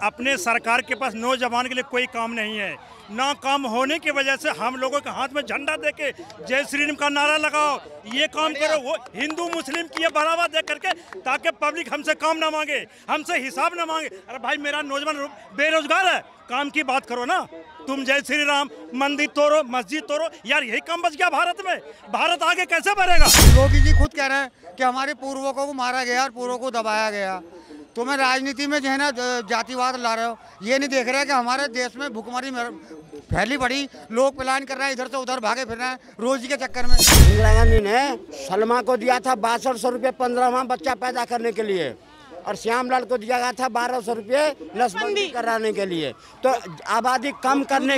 अपने सरकार के पास नौजवान के लिए कोई काम नहीं है। ना काम होने की वजह से हम लोगों के हाथ में झंडा देके जय श्री राम का नारा लगाओ, ये काम करो, वो हिंदू मुस्लिम की ये बढ़ावा दे करके, ताकि पब्लिक हमसे काम ना मांगे, हमसे हिसाब ना मांगे। अरे भाई मेरा नौजवान बेरोजगार है, काम की बात करो ना। तुम जय श्री राम मंदिर तोड़ो, मस्जिद तोड़ो, यार यही काम बच गया भारत में। भारत आगे कैसे बढ़ेगा? योगी जी खुद कह रहे हैं कि हमारे पूर्वों को मारा गया और पूर्वों को दबाया गया। तुम्हें राजनीति में जो है ना जातिवाद ला रहे हो, ये नहीं देख रहे कि हमारे देश में भुखमरी फैली पड़ी, लोग पलायन कर रहे हैं, इधर से उधर भागे फिर रहे हैं रोजी के चक्कर में। इंदिरा गांधी ने सलमा को दिया था 6200 रुपये 15वां बच्चा पैदा करने के लिए, और श्यामलाल को दिया गया था 1200 रुपये नसबंदी कराने के लिए। तो आबादी कम करने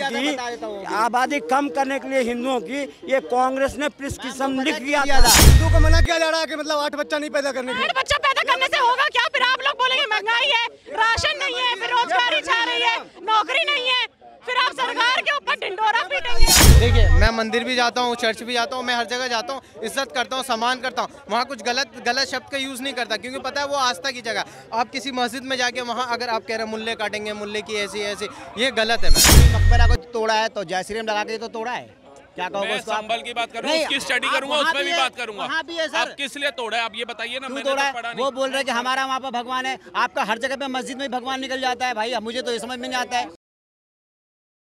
के लिए हिंदुओं की ये कांग्रेस ने प्रिस्क्रिप्शन लिख दिया था। हिंदू को मना किया जा रहा है कि मतलब 8 बच्चा नहीं पैदा करने के लिए। 8 बच्चा पैदा करने से होगा क्या? फिर आप लोग बोलेंगे महंगाई है, राशन नहीं है, बेरोजगारी छा रही है, नौकरी नहीं है, फिर आप सरकार के ऊपर ढिंढोरा पीटेंगे। देखिए, मैं मंदिर भी जाता हूँ, चर्च भी जाता हूँ, मैं हर जगह जाता हूँ, इज्जत करता हूँ, सम्मान करता हूँ। वहाँ कुछ गलत शब्द का यूज़ नहीं करता, क्योंकि पता है वो आस्था की जगह। आप किसी मस्जिद में जाके वहाँ अगर आप कह रहे हैं मुल्ले काटेंगे, मुल्ले की ऐसी ये गलत है। मकबरा को तोड़ा है तो जय श्री राम लगा के तो तोड़ा है, क्या कहोगे? मैं संभल की बात करूँ, उसकी स्टडी करूँगा, उसमें भी बात करूँगा। आप किस लिए तोड़ा है, आप ये बताइए ना। मैंने तो पढ़ा नहीं। वो बोल रहे हैं कि हमारा वहाँ पर भगवान है, आपका हर जगह पे मस्जिद में भगवान निकल जाता है। भाई मुझे तो ये समझ में नहीं आता है।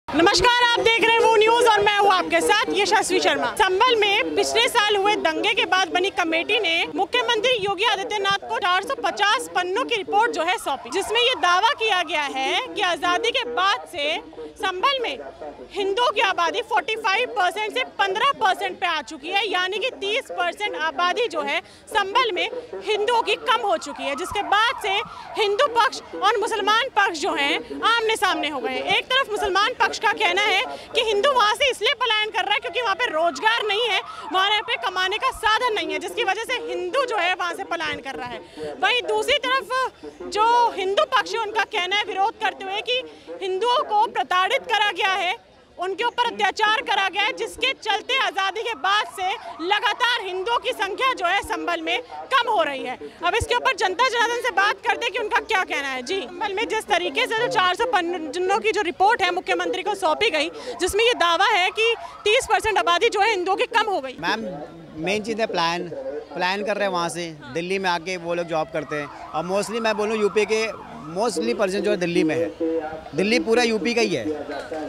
नमस्कार, आप देख रहे हैं वो न्यूज और मैं हूँ आपके साथ यशस्वी शर्मा। संभल में पिछले साल हुए दंगे के बाद बनी कमेटी ने मुख्यमंत्री योगी आदित्यनाथ को 450 पन्नों की रिपोर्ट जो है सौंपी, जिसमें ये दावा किया गया है कि आजादी के बाद से संभल में हिंदुओं की आबादी 45% से 15% पे आ चुकी है, यानी कि 30% आबादी जो है संभल में हिंदुओं की कम हो चुकी है, जिसके बाद से हिंदू पक्ष और मुसलमान पक्ष जो है आमने सामने हो गए। एक तरफ मुसलमान पक्ष का कहना है कि हिंदू वहां से इसलिए पलायन कर रहा है क्योंकि वहां पे रोजगार नहीं है, वहां पे कमाने का साधन नहीं है, जिसकी वजह से हिंदू जो है वहां से पलायन कर रहा है। वहीं दूसरी तरफ जो हिंदू पक्ष है उनका कहना है विरोध करते हुए कि हिंदुओं को प्रताड़ित करा गया है, उनके ऊपर अत्याचार करा गया है, जिसके चलते आज़ादी के बाद से लगातार हिंदुओं की संख्या जो है संभल में कम हो रही है। अब इसके ऊपर जनता जनार्दन से बात करते हैं कि उनका क्या कहना है। जी, संभल में जिस तरीके से जो 400 पन्नों की जो रिपोर्ट है मुख्यमंत्री को सौंपी गई, जिसमें ये दावा है कि 30% आबादी जो है हिंदुओं की कम हो गई। मैम मेन चीज़ है प्लान कर रहे हैं, वहाँ से दिल्ली में आके वो लोग जॉब करते हैं, और मोस्टली मैं बोलूँ यूपी के मोस्टली पर्सन जो है दिल्ली में है, दिल्ली पूरा यूपी का ही है,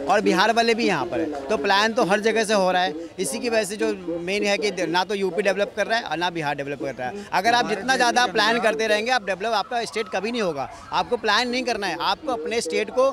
और बिहार वाले भी यहाँ पर है। तो प्लान तो हर जगह से हो रहा है, इसी की वजह से जो मेन है कि ना तो यूपी डेवलप कर रहा है और ना बिहार डेवलप कर रहा है। अगर आप जितना ज़्यादा प्लान करते रहेंगे आप डेवलप, आपका स्टेट कभी नहीं होगा। आपको प्लान नहीं करना है, आपको अपने स्टेट को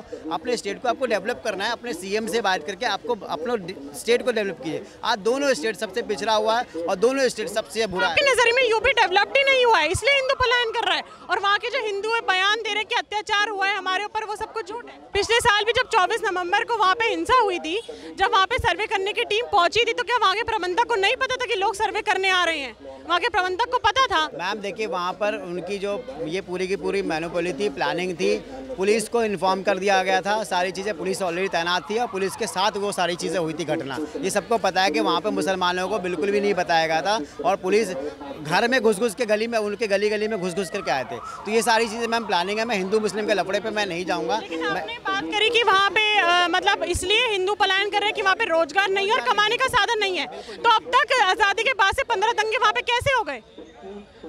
आपको डेवलप करना है। अपने सीएम से बात करके आपको अपने स्टेट को डेवलप कीजिए। आज दोनों स्टेट सबसे पिछड़ा हुआ है और दोनों स्टेट सबसे बुरा है। आपकी नजर में यूपी डेवलप्ड ही नहीं हुआ है, इसलिए हिंदू पलायन कर रहा है, और वहाँ के जो हिंदू है बयान दे रहे कि अत्याचार हुआ है हमारे ऊपर, वो सब कुछ झूठ है। पिछले साल भी जब 24 नवंबर को वहाँ पे हिंसा हुई थी, जब वहाँ पे सर्वे करने की टीम पहुंची थी, तो क्या वहाँ के प्रबंधक को नहीं पता था कि लोग सर्वे करने आ रहे हैं? वहाँ के प्रबंधक को पता था। मैम देखिए, वहाँ पर उनकी जो ये पूरी की पूरी मैनिपुलेटिव थी, प्लानिंग थी, पुलिस को इन्फॉर्म कर दिया गया था सारी चीज़ें, पुलिस ऑलरेडी तैनात थी और पुलिस के साथ वो सारी चीज़ें हुई थी घटना। ये सबको पता है कि वहाँ पर मुसलमानों को बिल्कुल भी नहीं बताया गया था, और पुलिस घर में घुस के गली में उनके गली में घुस करके आए थे। तो ये सारी चीज़ें मैम प्लानिंग है। मैं हिंदू मुस्लिम के लफड़े पे मैं नहीं जाऊँगा। लेकिन आपने बात करी कि वहाँ पे मतलब इसलिए हिंदू पलायन कर रहे हैं कि वहाँ पे रोजगार नहीं है और कमाने का साधन नहीं है। तो अब तक आज़ादी के बाद से 15 दंगे वहाँ पे कैसे हो गए?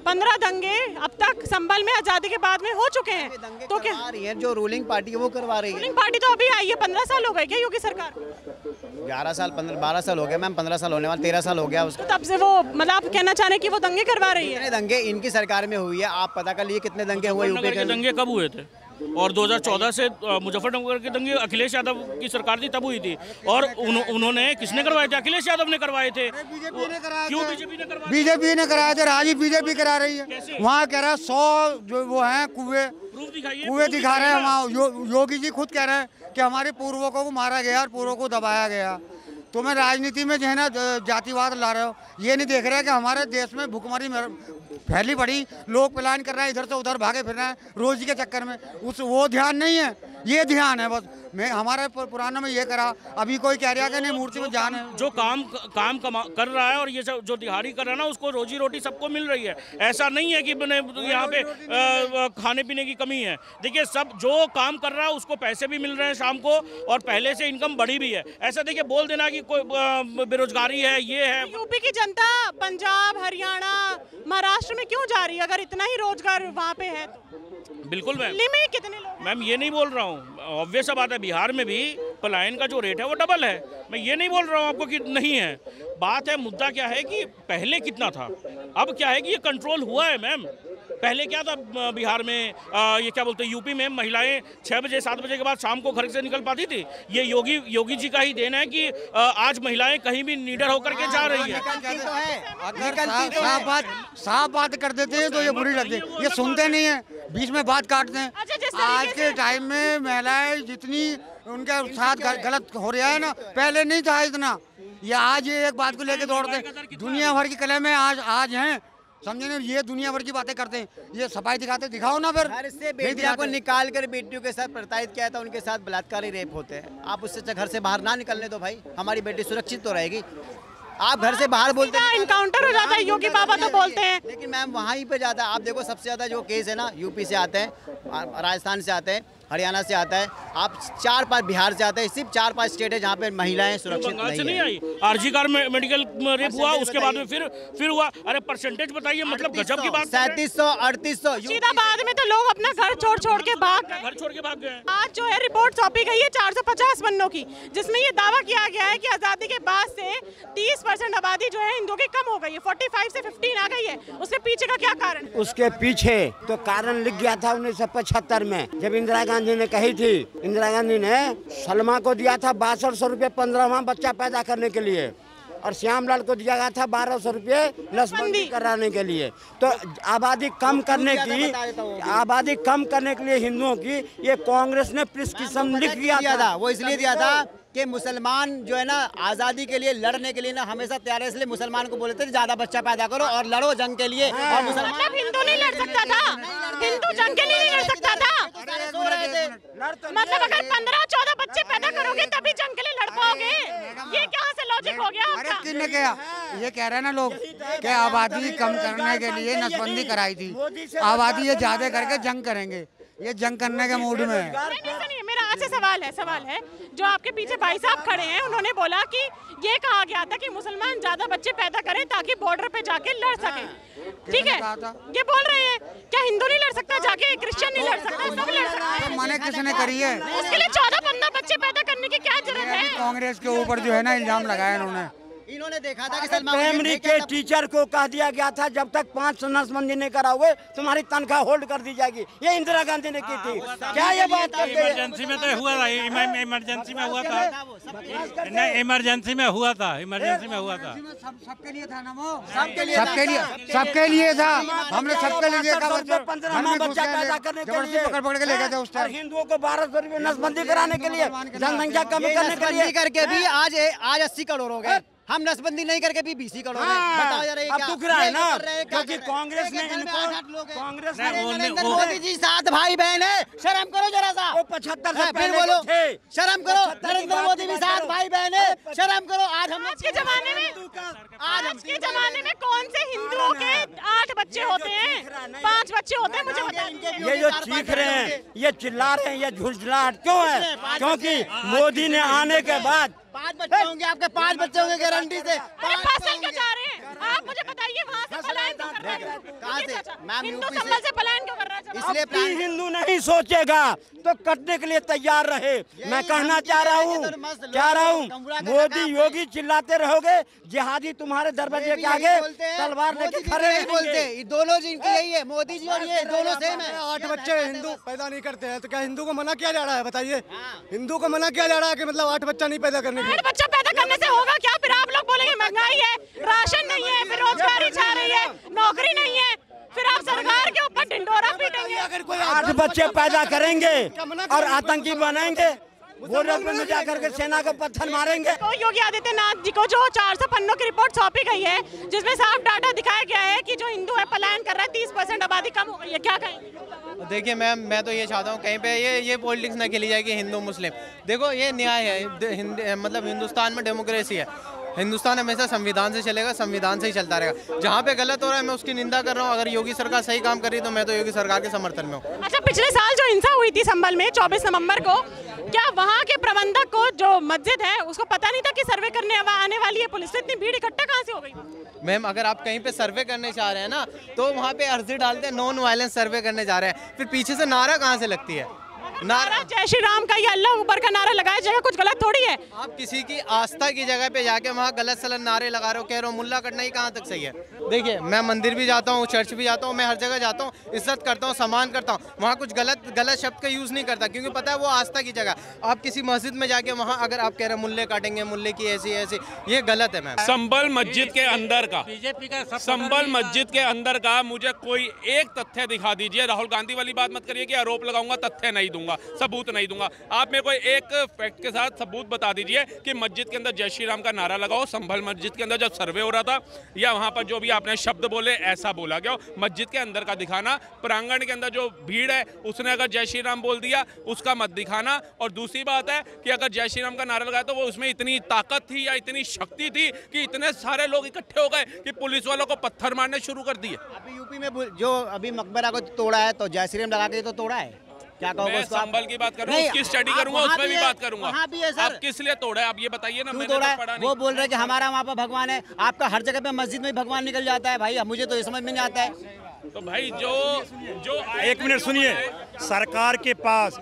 15 दंगे अब तक संभल में आज़ादी के बाद में हो चुके हैं। तो क्या रही है जो रूलिंग पार्टी है वो करवा रही है? रूलिंग पार्टी तो अभी आई है, 15 साल हो गए क्या योगी सरकार? 11 साल 12 साल हो गए मैम, 15 साल होने वाले, 13 साल हो गया उसको। तब से वो मतलब आप कहना चाह रहे हैं कि वो दंगे करवा रही है? कितने दंगे इनकी सरकार में हुई है, आप पता कर लीजिए कितने दंगे हुए यूपी के। दंगे कब हुए थे? और 2014 से मुजफ्फरनगर के दंगे अखिलेश यादव की सरकार थी तब हुई थी, और उन्होंने किसने करवाए थे? अखिलेश यादव ने करवाए थे। बीजेपी ने कराए क्यों थे? बीजेपी ने कराए थे। आज बीजेपी करा रही है। वहाँ कह रहा है 100 जो वो है कुएं दिखा रहे हैं वहाँ। योगी जी खुद कह रहे हैं कि हमारे पूर्वों को मारा गया और पूर्वों को दबाया गया। तुम्हें राजनीति में जो है ना जातिवाद ला रहे हो, ये नहीं देख रहे कि हमारे देश में भुखमरी फैली पड़ी, लोग पलायन कर रहे हैं, इधर से उधर भागे फिर रहे हैं रोजी के चक्कर में। वो ध्यान नहीं है, ये ध्यान है बस। मैं हमारे पुराना में ये करा, अभी कोई कह रहा कि नहीं मूर्ति में जान है। जो काम कर रहा है और ये सब जो दिहाड़ी कर रहा है ना, उसको रोजी रोटी सबको मिल रही है। ऐसा नहीं है कि यहाँ पे खाने पीने की कमी है। देखिए, सब जो काम कर रहा है उसको पैसे भी मिल रहे हैं शाम को, और पहले से इनकम बढ़ी भी है। ऐसा देखिए बोल देना कि कोई बेरोजगारी है, ये है। यूपी की जनता पंजाब, हरियाणा, महाराष्ट्र में क्यों जा रही है अगर इतना ही रोजगार वहाँ पे है? बिल्कुल मैम, दिल्ली में कितने लोग? मैम ये नहीं बोल रहा हूँ, ऑब्वियस बात है, बिहार में भी पलायन का जो रेट है वो डबल है। मैं ये नहीं बोल रहा हूँ आपको कि नहीं है। बात है, मुद्दा क्या है कि पहले कितना था, अब क्या है कि ये कंट्रोल हुआ है मैम। पहले क्या था बिहार में, ये क्या बोलते हैं, यूपी में महिलाएं 6 बजे 7 बजे के बाद शाम को घर से निकल पाती थी। ये योगी जी का ही देन है कि आज महिलाएं कहीं भी निडर होकर के जा रही है। अगर साफ बात कर देते हैं तो ये बुरी लगती है, ये सुनते नहीं है, बीच में बात काटते हैं। आज के टाइम में महिलाएं जितनी उनके साथ गलत हो रहा है ना, पहले नहीं था इतना। ये आज ये एक बात को लेके दौड़ते, दुनिया भर की कला में आज हैं, समझे ना, ये दुनिया भर की बातें करते हैं, ये सफाई दिखाते, दिखाओ ना फिर। घर से बेटियों को निकाल कर बेटियों के साथ प्रताड़ित किया था, उनके साथ बलात्कारी रेप होते हैं। आप उससे घर से बाहर ना निकलने दो भाई, हमारी बेटी सुरक्षित तो रहेगी। आप घर से बाहर बोलते हैं इनकाउंटर हो जाता है, योगी बाबा तो बोलते हैं। लेकिन मैम वहीं पे जाता है। आप देखो सबसे ज्यादा जो केस है ना, यूपी से आते हैं, राजस्थान से आते हैं, हरियाणा से आता है, आप 4-5 बिहार से आते हैं। सिर्फ 4-5 स्टेट है जहाँ पे महिलाएं सुरक्षित नहीं आई। आरजी कार में मेडिकल रेप हुआ, उसके बाद में फिर हुआ। अरे परसेंटेज बताइए, मतलब गजब की बात। 3700 3800 मुर्शिदाबाद में तो लोग अपना घर छोड़ के भाग गए। आज जो है रिपोर्ट सौंपी गई है 450 पन्नों की, जिसमें ये दावा किया गया है कि आजादी के बाद से 30% आबादी जो है हिंदुओं की कम हो गई है, 45 से 15 आ गई है। उसके पीछे का क्या कारण? उसके पीछे तो कारण लिख गया था 1975 में, जब इंदिरा गांधी ने कही थी। इंदिरा गांधी ने सलमा को दिया था 6200 रुपये 15वां बच्चा पैदा करने के लिए, और श्यामलाल को दिया गया था 1200 रुपये नसबंदी कराने के लिए। तो आबादी कम करने के लिए हिंदुओं की ये कांग्रेस ने प्रिस्क्रिप्शन लिख दिया था। वो इसलिए दिया था कि मुसलमान जो है ना आज़ादी के लिए लड़ने के लिए ना हमेशा तैयार है, इसलिए मुसलमान को बोलते थे ज्यादा बच्चा पैदा करो और लड़ो जंग के लिए। और मुसलमान मतलब हिंदू नहीं लड़ सकता था, हिंदू जंग के लिए नहीं लड़ सकता था। मतलब अगर 15-14 बच्चे पैदा करोगे तभी जंग के लिए लड़ पाओगे, ये कहाँ से लॉजिक हो गया? अरे किसने कहा? ये कह रहे हैं ना लोग कि आबादी कम करने के लिए नसबंदी कराई थी, आबादी ये ज्यादा करके जंग करेंगे, ये जंग करने के मूड में है। नहीं, मेरा आज से सवाल है जो आपके पीछे भाई साहब खड़े हैं, उन्होंने बोला कि ये कहा गया था कि मुसलमान ज्यादा बच्चे पैदा करें ताकि बॉर्डर पे जाके लड़ सके। ठीक है, ये बोल रहे हैं, क्या हिंदू नहीं लड़ सकता जाके, क्रिश्चियन नहीं लड़ सकता, सब लड़ सकते हैं? मने किसने करी है? उसके लिए 14-15 बच्चे पैदा करने की क्या जरूरत है? कांग्रेस के ऊपर जो है ना इल्जाम लगाया इन्होंने देखा था कि प्राइमरी के टीचर को कह दिया गया था जब तक 5 नसबंदी नहीं कराओगे तुम्हारी तनख्वाह होल्ड कर दी जाएगी। ये इंदिरा गांधी ने की थी। क्या ये बात करते हैं? इमरजेंसी में तो हुआ था, इमरजेंसी में हुआ था, नहीं इमरजेंसी में हुआ था, सबके लिए था ना, वो सबके लिए था। हमने सबके लिए 15वां बच्चा पैदा करने के लिए पकड़ के ले गए थे उस टाइम। हिंदुओं को 1200 रुपये नसबंदी कराने के लिए, जनसंख्या कम करने के लिए करके भी आज 80 करोड़ हो गए। हम नसबंदी नहीं करके भी 20 करोड़ बताओ जरा। अब दुख रहा है ना, क्योंकि कांग्रेस ने नरेंद्र मोदी जी 7 भाई बहन है, शर्म करो जरा सा। वो 75 से फिर बोलो शर्म करो। नरेंद्र मोदी भी 7 भाई बहन है, शर्म करो। आज के जमाने में कौन से हिंदुओं के 8 बच्चे होते हैं, 5 बच्चे होते हैं? मुझे बताइए। ये जो चीख रहे हैं, ये चिल्ला रहे हैं, ये झुलझुलाहट क्यों है? क्योंकि मोदी ने आने के बाद 5 बच्चे होंगे, आपके 5 बच्चे होंगे गारंटी से। फसल क्यों जा रहे हैं आप? मुझे बताइए, वहाँ से पलायन क्यों कर रहे हैं? कहाँ से? मैम हिंदू संभल से पलायन क्यों कर रहा है? इसलिए हिंदू नहीं सोचेगा तो कटने के लिए तैयार रहे। मैं कहना चाह रहा हूँ मोदी योगी चिल्लाते रहोगे, जिहादी तुम्हारे दरवाजे के आगे तलवार लेके खड़े नहीं बोलते। दोनों जी इनकी यही है, मोदी जी और ये दोनों सेम है। 8 बच्चे हिंदू पैदा नहीं करते हैं तो क्या हिंदू को मना किया जा रहा है? बताइए, हिंदू को मना किया जा रहा है कि मतलब 8 बच्चा नहीं पैदा करने के? 8 बच्चा पैदा करने से होगा क्या? फिर आप लोग बोलेंगे महंगाई है, राशन नहीं है, बेरोजगारी छा रही है, नौकरी नहीं है, फिर आप सरकार के ऊपर ढिंडोरा पीटेंगे। अगर कोई 8 बच्चे पैदा करेंगे और आतंकी बनाएंगे बॉर्डर पे में जाकर के सेना को पत्थर मारेंगे। तो योगी आदित्यनाथ जी को जो 400 पन्नों की रिपोर्ट सौंपी गई है, जिसमें साफ डाटा दिखाया गया है कि जो हिंदू है पलायन कर रहा है, 30% आबादी कम हो गई है, क्या कहेंगे? देखिए मैम, मैं तो ये चाहता हूँ कहीं पे ये पॉलिटिक्स ना खेली जाए कि हिंदू मुस्लिम। देखो ये न्याय है, मतलब हिंदुस्तान में डेमोक्रेसी है। हिंदुस्तान हमेशा संविधान से चलेगा, संविधान से ही चलता रहेगा। जहाँ पे गलत हो रहा है मैं उसकी निंदा कर रहा हूँ। अगर योगी सरकार सही काम कर रही है तो मैं तो योगी सरकार के समर्थन में हूँ। अच्छा, पिछले साल जो हिंसा हुई थी संभल में 24 नवंबर को, क्या वहाँ के प्रबंधक को जो मस्जिद है उसको पता नहीं था कि सर्वे करने आने वाली है पुलिस? तो इतनी भीड़ इकट्ठा कहाँ से हो गई? मैम अगर आप कहीं पे सर्वे करने चाह रहे हैं ना, तो वहाँ पे अर्जी डालते हैं नॉन वायलेंस सर्वे करने जा रहे हैं, फिर पीछे से नारा कहाँ से लगती है? नारा जय श्री राम का या अल्लाह अकबर का नारा लगाया जाएगा, कुछ गलत थोड़ी है। आप किसी की आस्था की जगह पे जाके वहाँ गलत सलत नारे लगा रहे हो, कह रहे हो मुल्ला कटना ही कहाँ तक सही है? देखिए मैं मंदिर भी जाता हूँ, चर्च भी जाता हूँ, मैं हर जगह जाता हूँ, इज्जत करता हूँ, सम्मान करता हूँ। वहाँ कुछ गलत शब्द का यूज़ नहीं करता, क्योंकि पता है वो आस्था की जगह। आप किसी मस्जिद में जाके वहाँ अगर आप कह रहे मुल्ले काटेंगे, मुल्ले की ऐसी, ये गलत है। मैम संभल मस्जिद के अंदर का, संभल मस्जिद के अंदर का मुझे कोई एक तथ्य दिखा दीजिए। राहुल गांधी वाली बात मत करिए कि आरोप लगाऊंगा, तथ्य नहीं दूंगा, सबूत नहीं दूंगा। आप मेरे को एक फैक्ट के साथ सबूत बता दीजिए कि मस्जिद के अंदर जय श्री राम का नारा लगाओ। संभल मस्जिद के अंदर जब सर्वे हो रहा था, या वहां पर जो भी आपने शब्द बोले ऐसा बोला गया, मस्जिद के अंदर का दिखाना। प्रांगण के अंदर जो भीड़ है उसने अगर जय श्री राम बोल दिया उसका मत दिखाना। और दूसरी बात है कि अगर जय श्री राम का नारा लगाया तो वो उसमें इतनी ताकत थी या इतनी शक्ति थी कि इतने सारे लोग इकट्ठे हो गए कि पुलिस वालों को पत्थर मारने शुरू कर दिए। अभी यूपी में जो अभी मकबरा को तोड़ा है तो जय श्री राम लगा के तो तोड़ा है, क्या कहोगे? मैं संभल की बात करूँ, उसकी स्टडी करूंगा, उसमें भी बात करूंगा। आप किस लिए तोड़ा है आप ये बताइए ना। मैंने तो पढ़ा नहीं। वो बोल रहे हैं कि हमारा वहाँ पर भगवान है, आपका हर जगह पे मस्जिद में भगवान निकल जाता है। भाई मुझे तो ये समझ में नहीं आता है। तो भाई जो एक मिनट सुनिए, सरकार के पास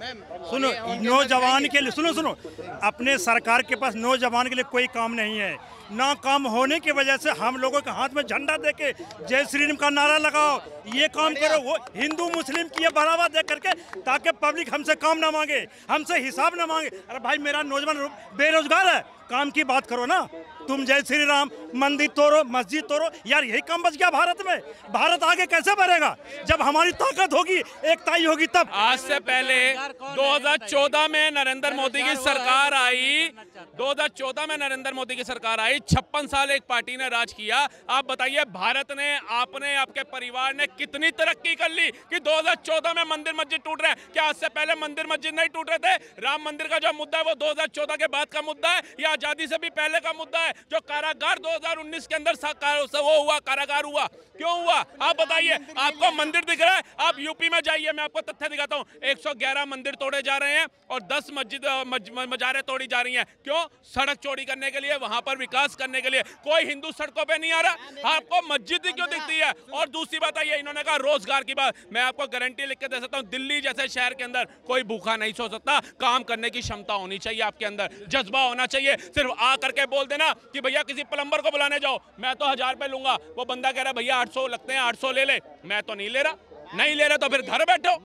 सुनो, नौजवान के लिए सुनो, अपने सरकार के पास नौजवान के लिए कोई काम नहीं है। ना काम होने की वजह से हम लोगों के हाथ में झंडा देके जय श्री राम का नारा लगाओ, ये काम करो, वो हिंदू मुस्लिम की ये बढ़ावा दे करके, ताकि पब्लिक हमसे काम ना मांगे, हमसे हिसाब ना मांगे। अरे भाई मेरा नौजवान बेरोजगार है, काम की बात करो ना। तुम जय श्री राम, मंदिर तोड़ो, मस्जिद तोड़ो, यार यही काम बच गया भारत में। भारत आगे कैसे बढ़ेगा जब हमारी ताकत होगी, एकताई होगी तब। आज से पहले 2014 में नरेंद्र मोदी की सरकार आई, 2014 में नरेंद्र मोदी की सरकार आई, 56 साल एक पार्टी ने राज किया। आप बताइए भारत ने, आपने, आपके परिवार ने कितनी तरक्की कर ली कि 2014 में मंदिर मस्जिद टूट रहे हैं? क्या आज से पहले मंदिर मस्जिद नहीं टूट रहे थे? राम मंदिर का जो मुद्दा है वो 2014 के बाद का मुद्दा है या आजादी से भी पहले का मुद्दा है? जो कारागार 2019 के अंदर वो हुआ, कारागार हुआ, क्यों हुआ आप बताइए? आपको मंदिर दिख रहा है? आप यूपी में जाइए, मैं आपको तथ्य दिखाता हूँ। 111 मंदिर तोड़े जा रहे हैं और 10 मजारें तोड़ी जा रही हैं। क्यों? सड़क चौड़ी करने के लिए, वहां पर विकास करने के लिए। कोई हिंदू सड़कों पे नहीं आ रहा, आपको मस्जिद ही क्यों दिखती है? और दूसरी बात है, इन्होंने कहा रोजगार की बात, मैं आपको गारंटी लिख के दे सकता हूँ, दिल्ली जैसे शहर के अंदर कोई भूखा नहीं सो सकता। काम करने की क्षमता होनी चाहिए आपके अंदर, जज्बा होना चाहिए। सिर्फ आ करके बोल देना कि भैया किसी प्लम्बर को बुलाने जाओ, मैं तो 1000 रुपए लूंगा, वो बंदा कह रहा है भैया 800 लगते हैं, 800 ले ले, मैं तो नहीं ले रहा। नहीं ले रहे तो फिर घर बैठो।